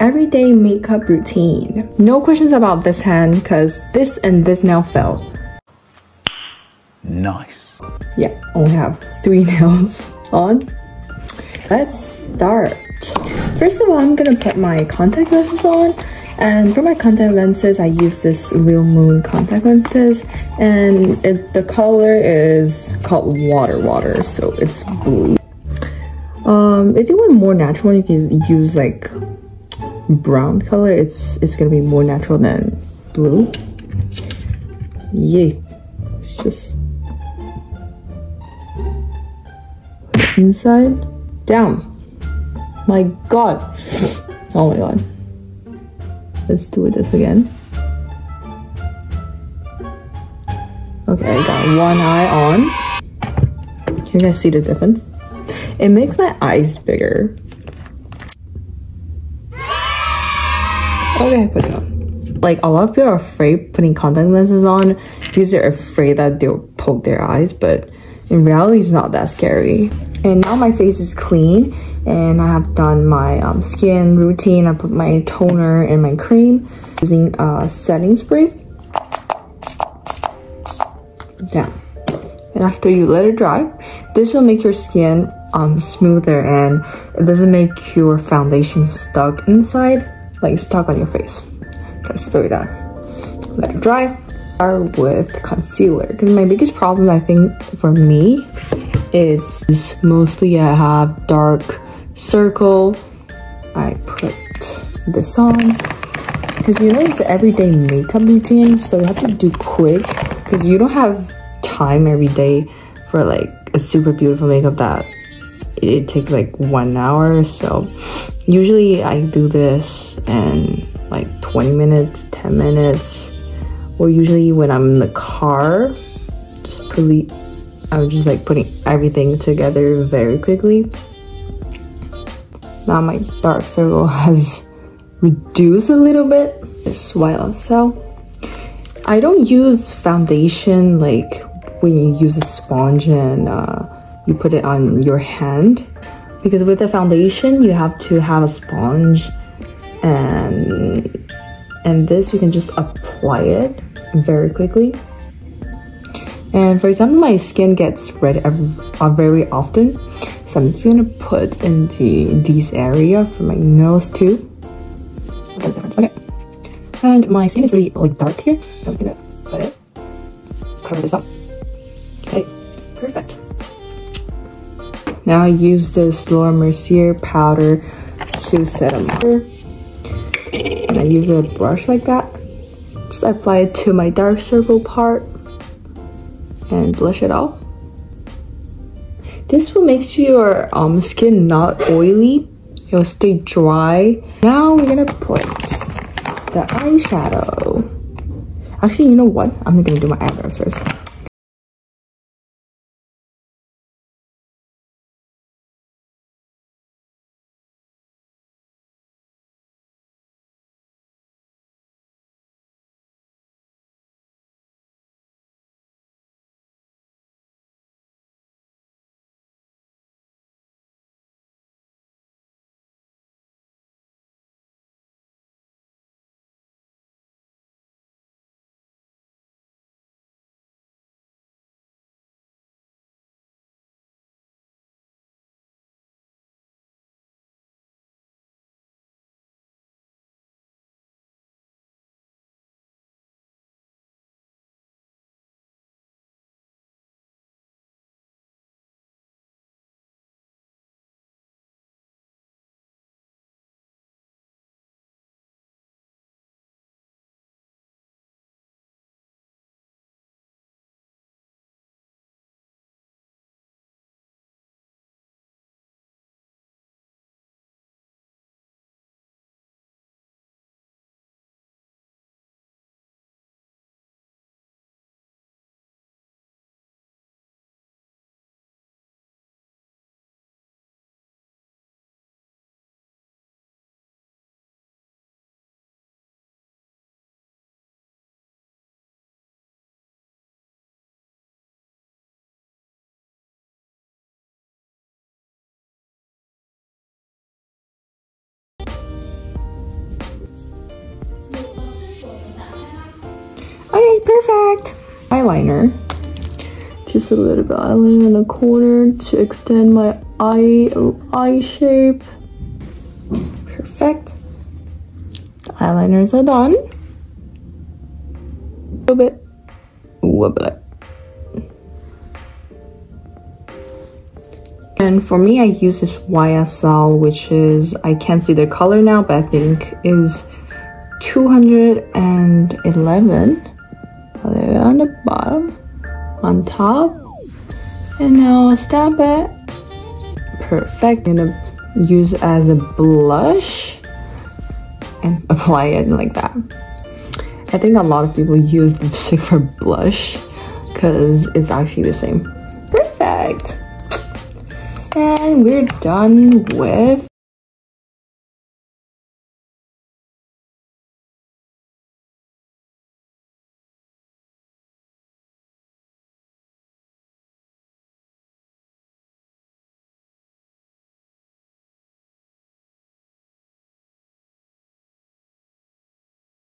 everyday makeup routine. No questions about this hand because this and this nail fell. Nice. Yeah, only have 3 nails on. Let's start. First of all, I'm gonna put my contact lenses on. And for my contact lenses, I use this Lil Moon contact lenses. And the color is called Water, so it's blue. If you want more natural, you can use like brown color. It's gonna be more natural than blue. Yay. It's just inside down. My god. Oh my god. Let's do this again. Okay, I got one eye on. Can you guys see the difference? It makes my eyes bigger. Okay, put it on. Like, a lot of people are afraid putting contact lenses on because they're afraid that they'll poke their eyes, but in reality, it's not that scary. And now my face is clean, and I have done my skin routine. I put my toner and my cream using setting spray. Down. And after you let it dry, this will make your skin smoother, and it doesn't make your foundation stuck inside, like stuck on your face. Okay, spray that. Let it dry. Start with concealer, because my biggest problem, I think, for me, it's mostly I have dark circle. I put this on because you know it's an everyday makeup routine, so you have to do quick because you don't have time every day for like a super beautiful makeup that it takes like 1 hour. So usually I do this in like 20 minutes, 10 minutes, or usually when I'm in the car, I'm just like putting everything together very quickly. Now my dark circle has reduced a little bit as well. So I don't use foundation like when you use a sponge and you put it on your hand, because with the foundation you have to have a sponge, and this you can just apply it very quickly. And for example, my skin gets red very often, so I'm just gonna put in these area for my nose too. Okay. And my skin is really like dark here, so I'm gonna put it, cover this up. Okay, perfect. Now I use this Laura Mercier powder to set a marker, and I use a brush like that. Just apply it to my dark circle part and blush it off. This will make your skin not oily. It will stay dry. Now we're gonna put the eyeshadow. Actually, you know what? I'm gonna do my eyebrows first. Perfect. Eyeliner. Just a little bit of eyeliner in the corner to extend my eye shape. Perfect. The eyeliners are done. A little bit. Wobble it. And for me, I use this YSL, which is, I can't see the color now, but I think is 211. There on the bottom, on top, and now I'll stamp it. Perfect. I'm gonna use it as a blush and apply it like that. I think a lot of people use lipstick for blush because it's actually the same. Perfect. And we're done with